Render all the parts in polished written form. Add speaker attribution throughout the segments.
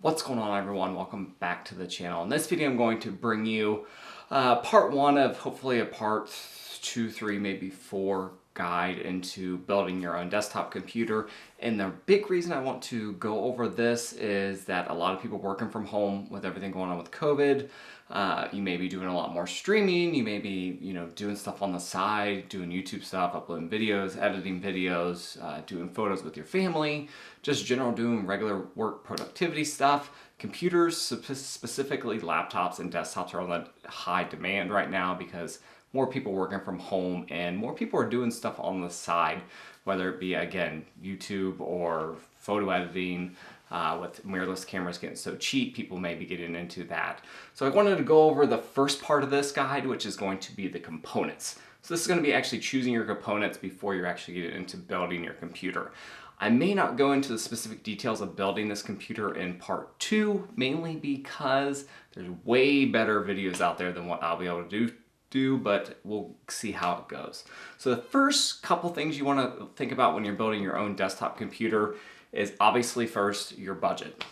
Speaker 1: What's going on, everyone? Welcome back to the channel. In this video I'm going to bring you part one of hopefully a part 2, 3, maybe 4 guide into building your own desktop computer. And the big reason I want to go over this is that a lot of people working from home with everything going on with COVID. You may be doing a lot more streaming. You may be, doing stuff on the side, doing YouTube stuff, uploading videos, editing videos, doing photos with your family, just general doing regular work productivity stuff. Computers, specifically laptops and desktops, are on the high demand right now because more people working from home and more people are doing stuff on the side, whether it be, again, YouTube or photo editing. With mirrorless cameras getting so cheap, people may be getting into that. So I wanted to go over the first part of this guide, which is going to be the components. So this is going to be actually choosing your components before you're actually getting into building your computer. I may not go into the specific details of building this computer in part 2, mainly because there's way better videos out there than what I'll be able to do, but we'll see how it goes. So the first couple things you want to think about when you're building your own desktop computer is obviously first your budget.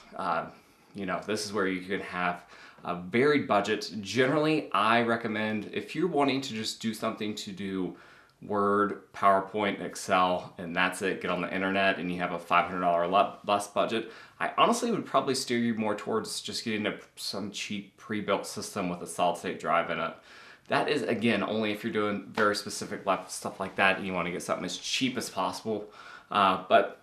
Speaker 1: This is where you can have a varied budget. Generally, I recommend if you're wanting to just do something to do Word, PowerPoint, Excel, and that's it, get on the internet, and you have a $500 less budget, I honestly would probably steer you more towards just getting some cheap pre-built system with a solid-state drive in it. That is, again, only if you're doing very specific stuff like that and you want to get something as cheap as possible. But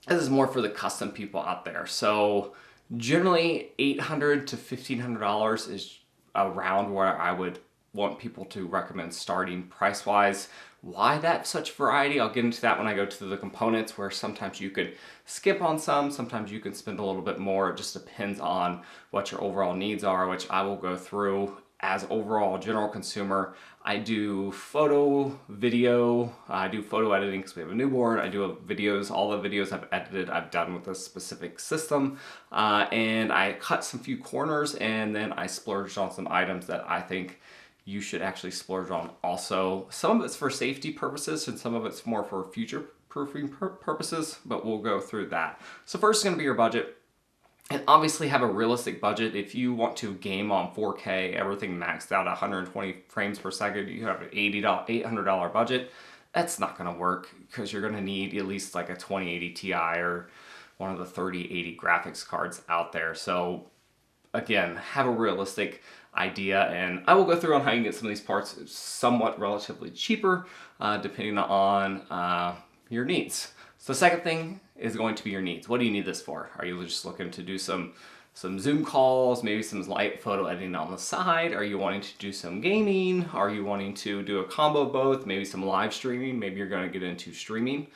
Speaker 1: this is more for the custom people out there. So generally $800 to $1,500 is around where I would want people to recommend starting price-wise. Why that such variety? I'll get into that when I go to the components, where sometimes you could skip on some, sometimes you can spend a little bit more. It just depends on what your overall needs are, which I will go through. As overall general consumer, I do photo, video, I do photo editing because we have a newborn. I do videos, all the videos I've edited, I've done with a specific system. And I cut some few corners, and then I splurged on some items that I think you should actually splurge on also. Some of it's for safety purposes and some of it's more for future proofing purposes, but we'll go through that. So first is going to be your budget. And obviously have a realistic budget. If you want to game on 4K, everything maxed out 120 frames per second, you have an $800 budget. That's not going to work because you're going to need at least like a 2080 Ti or one of the 3080 graphics cards out there. So again, have a realistic idea, and I will go through on how you can get some of these parts somewhat relatively cheaper depending on your needs. So the second thing is going to be your needs. What do you need this for? Are you just looking to do some Zoom calls, maybe some light photo editing on the side? Are you wanting to do some gaming? Are you wanting to do a combo of both? Maybe some live streaming? Maybe you're going to get into streaming,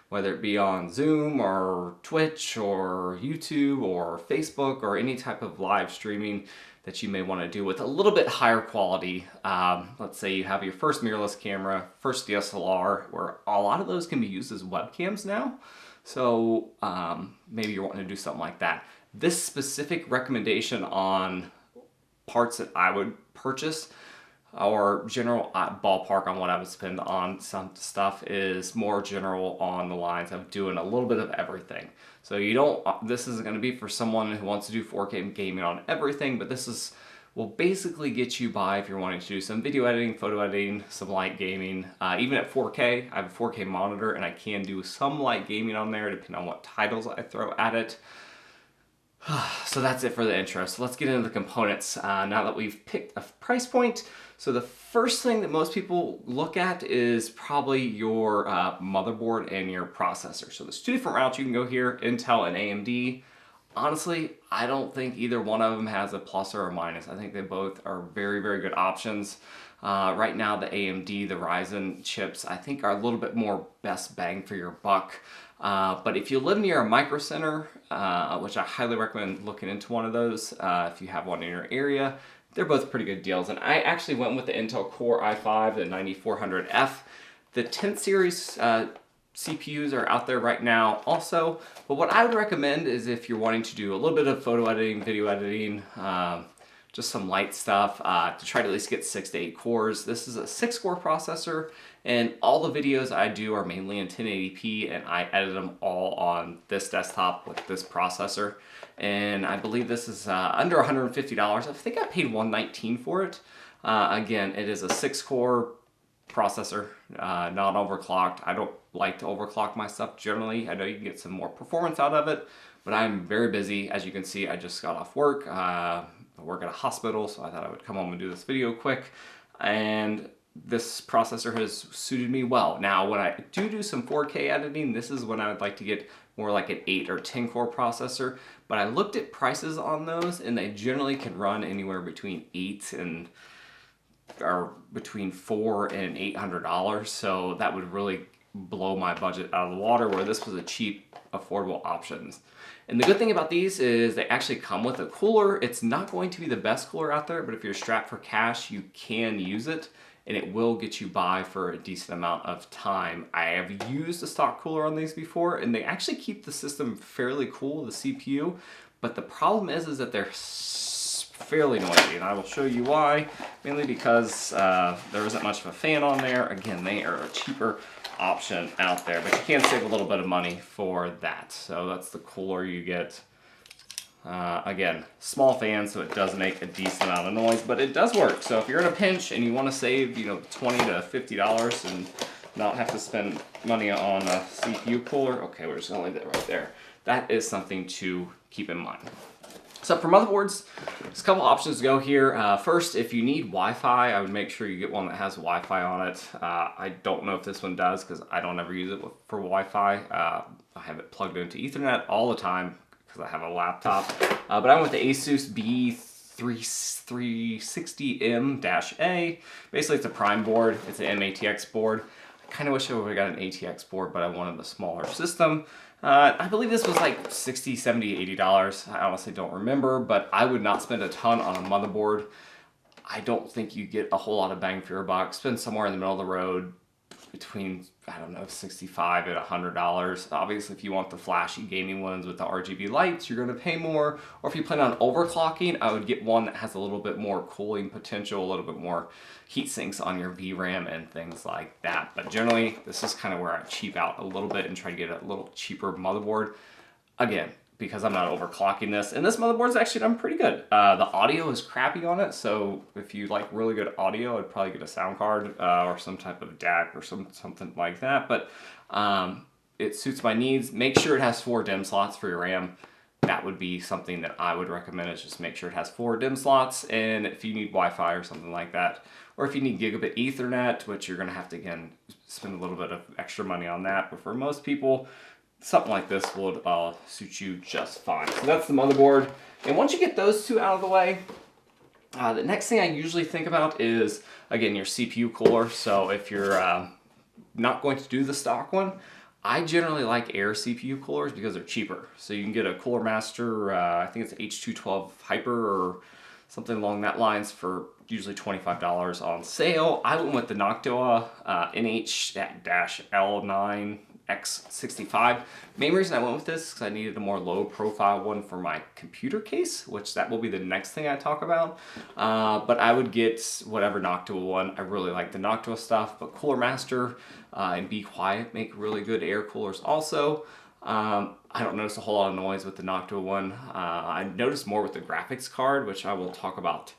Speaker 1: whether it be on Zoom or Twitch or YouTube or Facebook or any type of live streaming that you may want to do with a little bit higher quality. Let's say you have your first mirrorless camera, first DSLR, where a lot of those can be used as webcams now. So maybe you're wanting to do something like that. This specific recommendation on parts that I would purchase, or general ballpark on what I would spend on some stuff, is more general on the lines of doing a little bit of everything. So this isn't going to be for someone who wants to do 4K gaming on everything, but this will basically get you by if you're wanting to do some video editing, photo editing, some light gaming. Even at 4K, I have a 4K monitor and I can do some light gaming on there depending on what titles I throw at it. So that's it for the intro. So let's get into the components now that we've picked a price point. So the first thing that most people look at is probably your motherboard and your processor. So there's 2 different routes you can go here, Intel and AMD. Honestly, I don't think either one of them has a plus or a minus. I think they both are very, very good options. Right now, the AMD, the Ryzen chips, I think are a little bit more best bang for your buck. But if you live near a micro center, which I highly recommend looking into one of those if you have one in your area, they're both pretty good deals. And I actually went with the Intel Core i5, the 9400F. The 10th series CPUs are out there right now also. But what I would recommend is if you're wanting to do a little bit of photo editing, video editing, just some light stuff to try to at least get 6 to 8 cores. This is a 6-core processor, and all the videos I do are mainly in 1080p, and I edit them all on this desktop with this processor. And I believe this is under $150. I think I paid $119 for it. Again, it is a 6-core processor, not overclocked. I don't like to overclock my stuff generally. I know you can get some more performance out of it, but I'm very busy. As you can see, I just got off work. I work at a hospital, so I thought I would come home and do this video quick. And this processor has suited me well. Now, when I do some 4K editing, this is when I would like to get more like an 8 or 10 core processor. But I looked at prices on those, and they generally can run anywhere between between $400 and $800. So that would really blow my budget out of the water, where this was a cheap, affordable options. And the good thing about these is they actually come with a cooler. It's not going to be the best cooler out there, but if you're strapped for cash, you can use it, and it will get you by for a decent amount of time. I have used a stock cooler on these before, and they actually keep the system fairly cool, the CPU, but the problem is that they're fairly noisy, and I will show you why. Mainly because there isn't much of a fan on there. Again, they are a cheaper option out there, but you can save a little bit of money for that. So that's the cooler you get. Again, small fan, so it does make a decent amount of noise, but it does work. So if you're in a pinch and you want to save, $20 to $50 and not have to spend money on a CPU cooler, okay, we're just gonna leave that right there. That is something to keep in mind. So for motherboards, there's a couple options to go here. First, if you need Wi-Fi, I would make sure you get one that has Wi-Fi on it. I don't know if this one does because I don't ever use it for Wi-Fi. I have it plugged into Ethernet all the time because I have a laptop. But I'm with the Asus B360M-A. Basically, it's a Prime board. It's an M-ATX board. I kind of wish I would have got an ATX board, but I wanted a smaller system. I believe this was like $60, $70, $80. I honestly don't remember, but I would not spend a ton on a motherboard. I don't think you get a whole lot of bang for your buck. Spend somewhere in the middle of the road between, I don't know, $65 and $100. Obviously, if you want the flashy gaming ones with the RGB lights, you're going to pay more. Or if you plan on overclocking, I would get one that has a little bit more cooling potential, a little bit more heat sinks on your VRAM and things like that. But generally, this is kind of where I cheap out a little bit and try to get a little cheaper motherboard. Again, because I'm not overclocking this. And this motherboard's actually done pretty good. The audio is crappy on it, so if you like really good audio, I'd probably get a sound card or some type of DAC or something like that. But it suits my needs. Make sure it has 4 DIMM slots for your RAM. That would be something that I would recommend, is just make sure it has 4 DIMM slots. And if you need Wi-Fi or something like that, or if you need gigabit Ethernet, which you're going to have to, again, spend a little bit of extra money on that. But for most people, something like this would suit you just fine. So that's the motherboard. And once you get those two out of the way, the next thing I usually think about is, again, your CPU cooler. So if you're not going to do the stock one, I generally like Air CPU coolers because they're cheaper. So you can get a Cooler Master, I think it's H212 Hyper or something along that lines, for usually $25 on sale. I went with the Noctua NH-L9 X65. Main reason I went with this is because I needed a more low profile one for my computer case, which that will be the next thing I talk about. But I would get whatever Noctua one. I really like the Noctua stuff, but Cooler Master and Be Quiet make really good air coolers also. I don't notice a whole lot of noise with the Noctua one. I noticed more with the graphics card, which I will talk about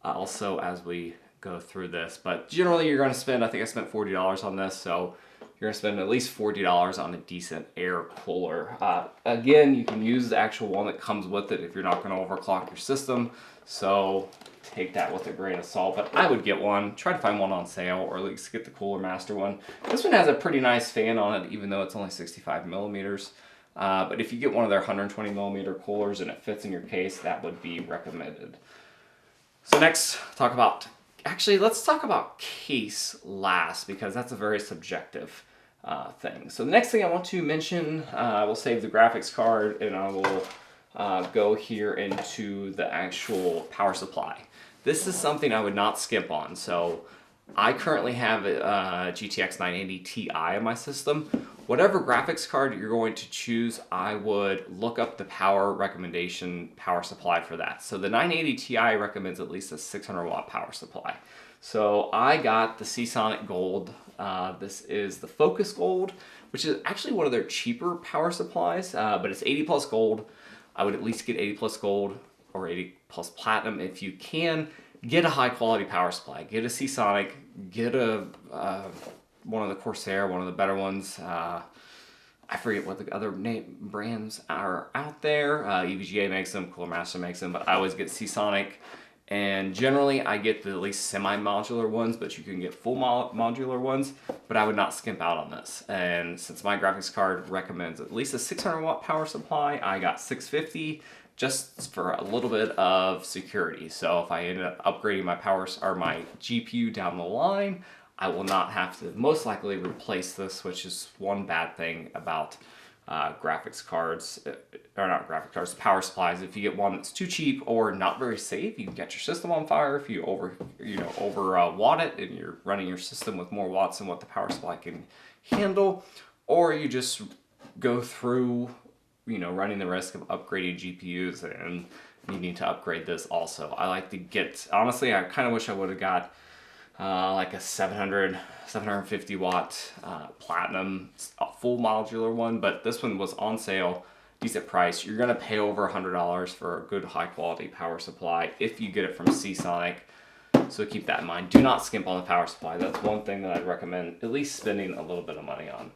Speaker 1: also as we go through this. But generally you're going to spend, I think I spent $40 on this, so you're going to spend at least $40 on a decent air cooler. Again, you can use the actual one that comes with it if you're not going to overclock your system. So take that with a grain of salt, but I would get one. Try to find one on sale, or at least get the Cooler Master one. This one has a pretty nice fan on it, even though it's only 65 millimeters. But if you get one of their 120 millimeter coolers and it fits in your case, that would be recommended. So next, let's talk about case last, because that's a very subjective thing. So the next thing I want to mention, I will save the graphics card, and I will go here into the actual power supply. This is something I would not skip on. So I currently have a GTX 980 Ti in my system. whatever graphics card you're going to choose, I would look up the power supply for that. So the 980 Ti recommends at least a 600 watt power supply. So I got the Seasonic Gold. This is the Focus Gold, which is actually one of their cheaper power supplies, but it's 80 plus gold. I would at least get 80 plus gold or 80 plus platinum if you can. Get a high quality power supply. Get a Seasonic. Get a one of the Corsair, one of the better ones. I forget what the other brands are out there. EVGA makes them, Cooler Master makes them, but I always get Seasonic. And generally I get the at least semi-modular ones, but you can get full modular ones, but I would not skimp out on this. And since my graphics card recommends at least a 600 watt power supply, I got 650 just for a little bit of security. So if I ended up upgrading my my GPU down the line, I will not have to most likely replace this, which is one bad thing about graphics cards, or not graphics cards, power supplies. If you get one that's too cheap or not very safe, you can get your system on fire if you over watt it and you're running your system with more watts than what the power supply can handle, or you just go through, running the risk of upgrading GPUs and needing to upgrade this also. I like to get, honestly, I kind of wish I would have got like a 750 watt platinum full modular one, but this one was on sale, decent price. You're gonna pay over $100 for a good high quality power supply if you get it from Seasonic, so keep that in mind. Do not skimp on the power supply. That's one thing that I'd recommend at least spending a little bit of money on.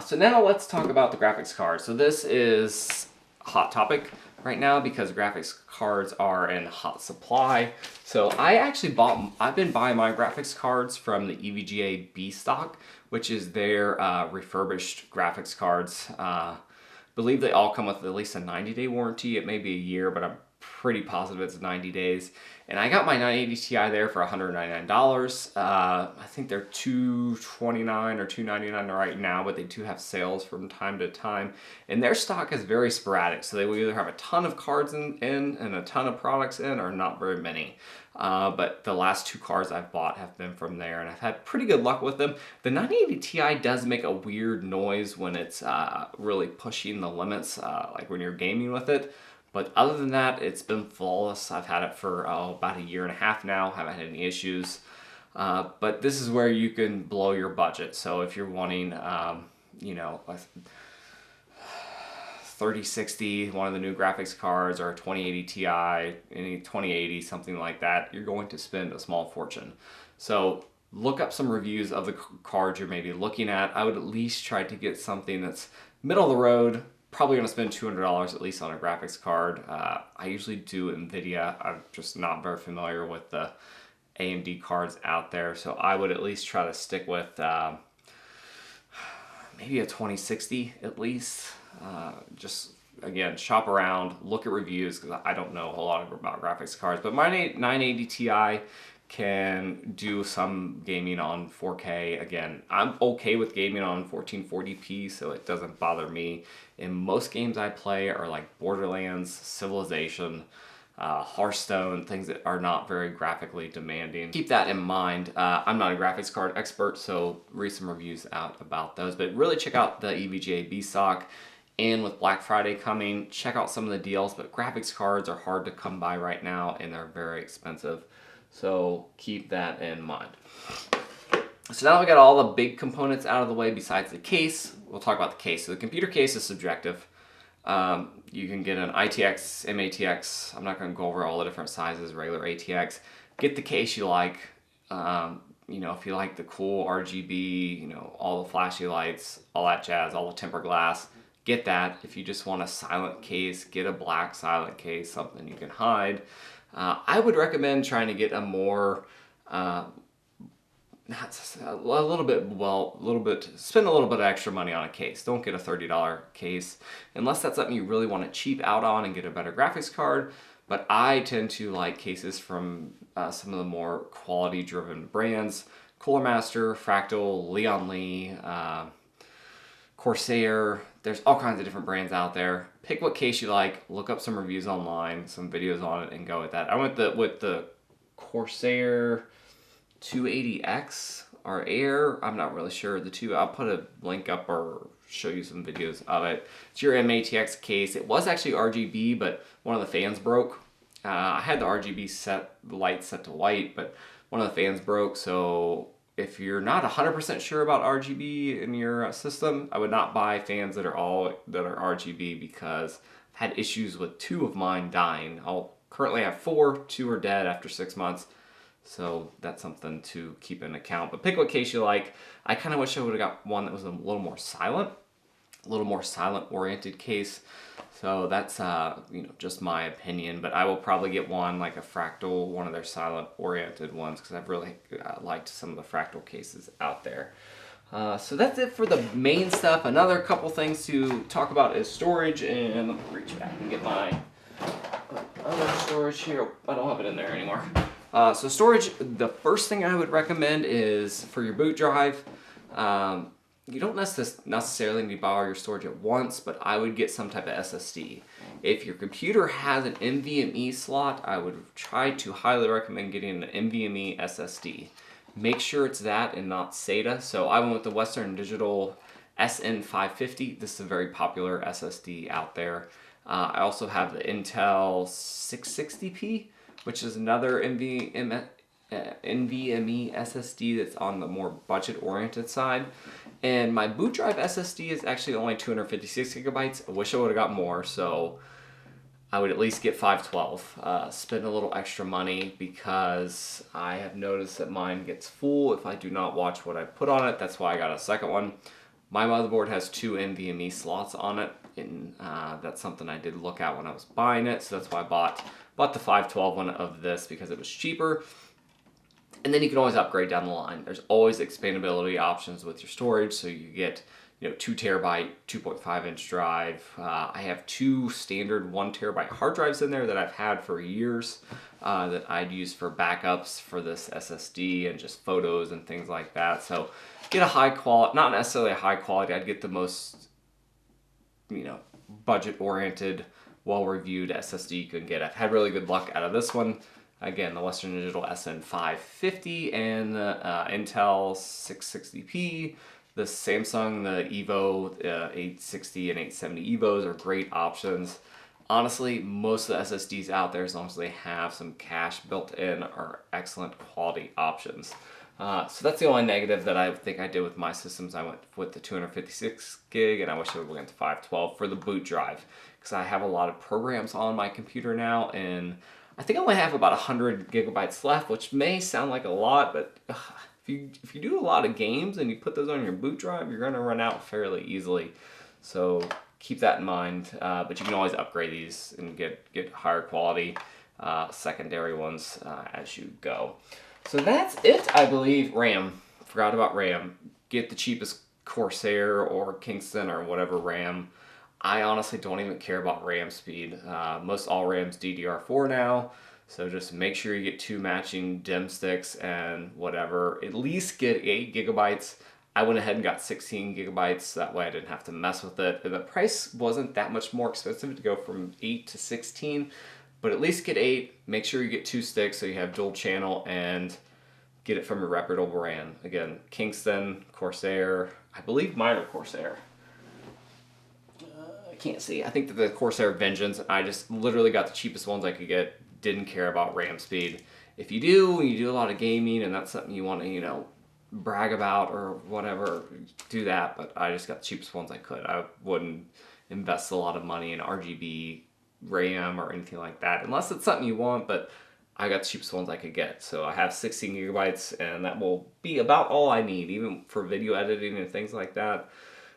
Speaker 1: So now let's talk about the graphics card. So this is a hot topic right now because graphics cards are in hot supply. So I've been buying my graphics cards from the EVGA B stock, which is their refurbished graphics cards. Believe they all come with at least a 90-day warranty. It may be a year, but I'm pretty positive it's 90 days. And I got my 980 Ti there for $199. I think they're $229 or $299 right now, but they do have sales from time to time. And their stock is very sporadic, so they will either have a ton of cards in and a ton of products in, or not very many. But the last two cards I've bought have been from there, and I've had pretty good luck with them. The 980 Ti does make a weird noise when it's really pushing the limits, like when you're gaming with it. But other than that, it's been flawless. I've had it for about a year and a half now. Haven't had any issues. But this is where you can blow your budget. So if you're wanting, a 3060, one of the new graphics cards, or a 2080 Ti, any 2080, something like that, you're going to spend a small fortune. So look up some reviews of the cards you're maybe looking at. I would at least try to get something that's middle of the road. Probably going to spend $200 at least on a graphics card. I usually do NVIDIA. I'm just not very familiar with the AMD cards out there, so I would at least try to stick with maybe a 2060 at least. Just, again, shop around, look at reviews, because I don't know a whole lot about graphics cards. But my 980 Ti can do some gaming on 4K. Again, I'm okay with gaming on 1440p, so it doesn't bother me. And most games I play are like Borderlands, Civilization, Hearthstone, things that are not very graphically demanding. Keep that in mind. I'm not a graphics card expert, so read some reviews out about those. But really check out the EVGA B stock. And with Black Friday coming, check out some of the deals. But graphics cards are hard to come by right now, and they're very expensive. So keep that in mind. So now we got all the big components out of the way besides the case. We'll talk about the case. So the computer case is subjective. You can get an ITX, MATX. I'm not going to go over all the different sizes, regular ATX. Get the case you like. If you like the cool RGB, all the flashy lights, all that jazz, all the tempered glass, get that. If you just want a silent case, get a black silent case, something you can hide. I would recommend trying to get a more, spend a little bit of extra money on a case. Don't get a $30 case unless that's something you really want to cheap out on and get a better graphics card. But I tend to like cases from some of the more quality driven brands. Cooler Master, Fractal, Leon Lee, Corsair. There's all kinds of different brands out there. Pick what case you like, look up some reviews online, some videos on it, and go with that. I went with the Corsair 280X or air. I'm not really sure the two. I'll put a link up or show you some videos of it. It's your MATX case. It was actually RGB, but one of the fans broke. I had the RGB light set to white, but one of the fans broke. So if you're not 100% sure about RGB in your system, I would not buy fans that are RGB, because I've had issues with 2 of mine dying. I'll currently have 4, 2 are dead after 6 months. So that's something to keep in account. But pick what case you like. I kind of wish I would have got one that was a little more silent oriented case. So that's just my opinion, but I will probably get one like a Fractal, one of their silent oriented ones, because I've really liked some of the Fractal cases out there. So that's it for the main stuff. Another couple things to talk about is storage, and let me reach back and get my other storage here. I don't have it in there anymore. So storage, the first thing I would recommend is for your boot drive. You don't necessarily need to buy all your storage at once, but I would get some type of SSD. If your computer has an NVMe slot, I would try to highly recommend getting an NVMe SSD. Make sure it's that and not SATA. So I went with the Western Digital SN550. This is a very popular SSD out there. I also have the Intel 660p, which is another NVMe SSD that's on the more budget-oriented side. And my boot drive SSD is actually only 256 gigabytes. I wish I would have got more, so I would at least get 512. Spend a little extra money, because I have noticed that mine gets full if I do not watch what I put on it. That's why I got a second one. My motherboard has 2 NVMe slots on it, and that's something I did look at when I was buying it. So that's why I bought the 512 one of this, because it was cheaper. And then you can always upgrade down the line. There's always expandability options with your storage, so you get 2 terabyte, 2.5 inch drive. I have 2 standard 1 terabyte hard drives in there that I've had for years, that I'd use for backups for this SSD and just photos and things like that. So get a high quality, not necessarily a high quality, I'd get the most budget oriented, well reviewed SSD you can get. I've had really good luck out of this one. Again, the Western Digital SN550 and the Intel 660p. The Samsung, the Evo 860 and 870 Evos are great options. Honestly, most of the SSDs out there, as long as they have some cache built in, are excellent quality options. So that's the only negative that I think I did with my systems. I went with the 256 gig, and I wish I would have went to 512 for the boot drive, because I have a lot of programs on my computer now, and I think I only have about 100 gigabytes left, which may sound like a lot, but if you do a lot of games and you put those on your boot drive, you're going to run out fairly easily. So keep that in mind. But you can always upgrade these and get higher quality secondary ones as you go. So that's it, I believe. RAM. Forgot about RAM. Get the cheapest Corsair or Kingston or whatever RAM. I honestly don't even care about RAM speed. Most all RAM's DDR4 now, so just make sure you get 2 matching DIMM sticks and whatever. At least get 8 gigabytes. I went ahead and got 16 gigabytes, so that way I didn't have to mess with it. The price wasn't that much more expensive to go from 8 to 16, but at least get 8. Make sure you get 2 sticks so you have dual channel, and get it from a reputable brand. Again, Kingston, Corsair. I believe mine are Corsair. Can't see. I think that the Corsair Vengeance, I just literally got the cheapest ones I could get. Didn't care about RAM speed. If you do a lot of gaming and that's something you want to, brag about or whatever, do that. But I just got the cheapest ones I could. I wouldn't invest a lot of money in RGB RAM or anything like that, unless it's something you want, but I got the cheapest ones I could get. So I have 16 gigabytes, and that will be about all I need, even for video editing and things like that.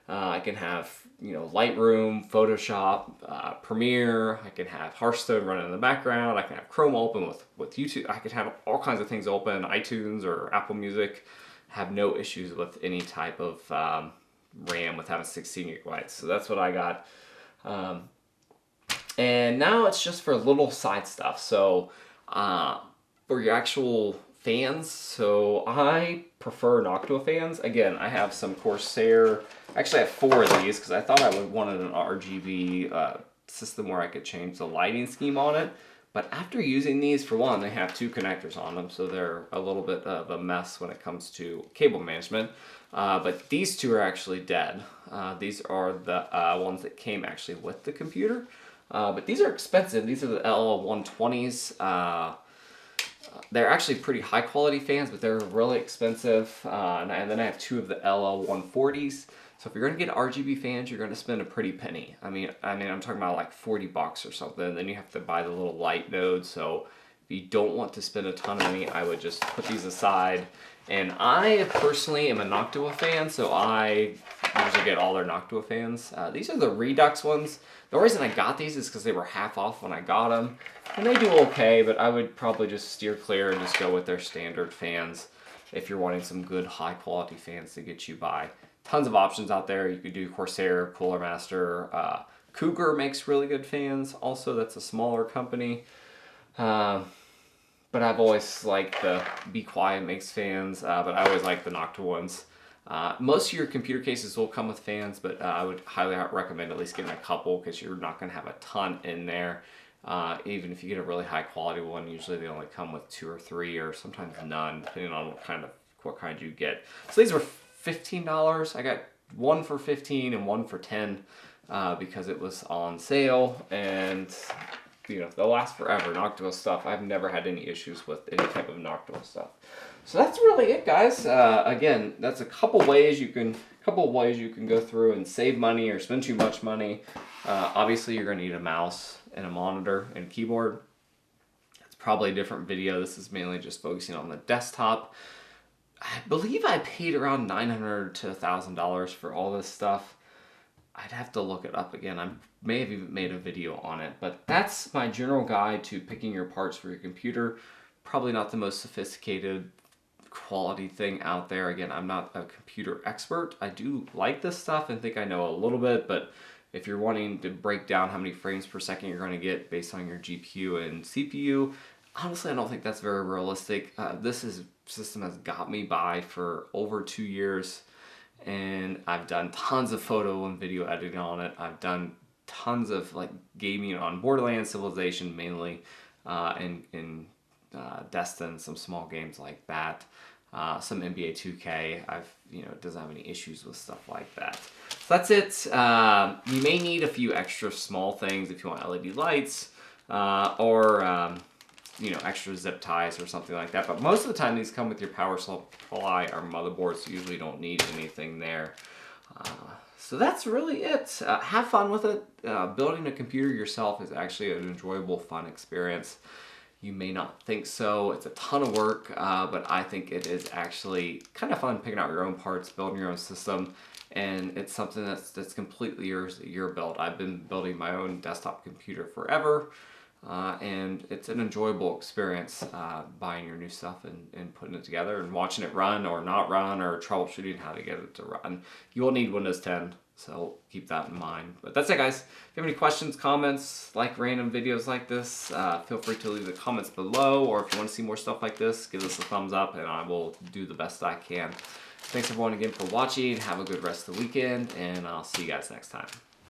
Speaker 1: I can have, Lightroom, Photoshop, Premiere. I can have Hearthstone running in the background. I can have Chrome open with YouTube. I could have all kinds of things open, iTunes or Apple Music. Have no issues with any type of RAM with having 16 gigabytes. So that's what I got. And now it's just for little side stuff. So for your actual fans, so I prefer Noctua fans. Again, I have some Corsair. Actually, I have 4 of these because I thought I wanted an RGB system where I could change the lighting scheme on it. But after using these, for one, they have 2 connectors on them, so they're a little bit of a mess when it comes to cable management. But these 2 are actually dead. These are the ones that came actually with the computer. But these are expensive. These are the LL120s. They're actually pretty high quality fans, but they're really expensive. And then I have 2 of the LL140s. So if you're gonna get RGB fans, you're gonna spend a pretty penny. I mean, I'm talking about like $40 or something. And then you have to buy the little light node. So if you don't want to spend a ton of money, I would just put these aside. And I personally am a Noctua fan, so I usually get all their Noctua fans. These are the Redux ones. The reason I got these is because they were half off when I got them. And they do okay, but I would probably just steer clear and just go with their standard fans if you're wanting some good high quality fans to get you by. Tons of options out there. You could do Corsair, Cooler Master. Cougar makes really good fans. Also, that's a smaller company. But I've always liked the Be Quiet makes fans, but I always like the Noctua ones. Most of your computer cases will come with fans, but I would highly recommend at least getting a couple because you're not going to have a ton in there. Even if you get a really high quality one, usually they only come with 2 or 3 or sometimes none, depending on what kind you get. So these were $15. I got one for $15 and one for $10 because it was on sale, and you know, they'll last forever. Noctua stuff, I've never had any issues with any type of Noctua stuff. So that's really it, guys. Again, that's a couple ways you can go through and save money or spend too much money. Obviously, you're going to need a mouse and a monitor and a keyboard. It's probably a different video. This is mainly just focusing on the desktop. I believe I paid around $900 to $1,000 for all this stuff. I'd have to look it up again. I may have even made a video on it, but that's my general guide to picking your parts for your computer. Probably not the most sophisticated quality thing out there. Again, I'm not a computer expert. I do like this stuff and think I know a little bit, but if you're wanting to break down how many frames per second you're going to get based on your GPU and CPU, honestly, I don't think that's very realistic. This system has got me by for over 2 years. And I've done tons of photo and video editing on it. I've done tons of like gaming on Borderlands, Civilization mainly, and Destin, some small games like that. Some NBA 2K. It doesn't have any issues with stuff like that. So that's it. You may need a few extra small things if you want LED lights or extra zip ties or something like that. But most of the time these come with your power supply or motherboard, so you usually don't need anything there. So that's really it. Have fun with it. Building a computer yourself is actually an enjoyable, fun experience. You may not think so. It's a ton of work, but I think it is actually kind of fun picking out your own parts, building your own system, and it's something that's completely yours, your build. I've been building my own desktop computer forever. And it's an enjoyable experience buying your new stuff and putting it together and watching it run or not run or troubleshooting how to get it to run. You will need Windows 10, so keep that in mind. But that's it, guys. If you have any questions, comments, like random videos like this, feel free to leave the comments below, or if you want to see more stuff like this, give us a thumbs up and I will do the best I can. Thanks everyone again for watching. Have a good rest of the weekend, and I'll see you guys next time.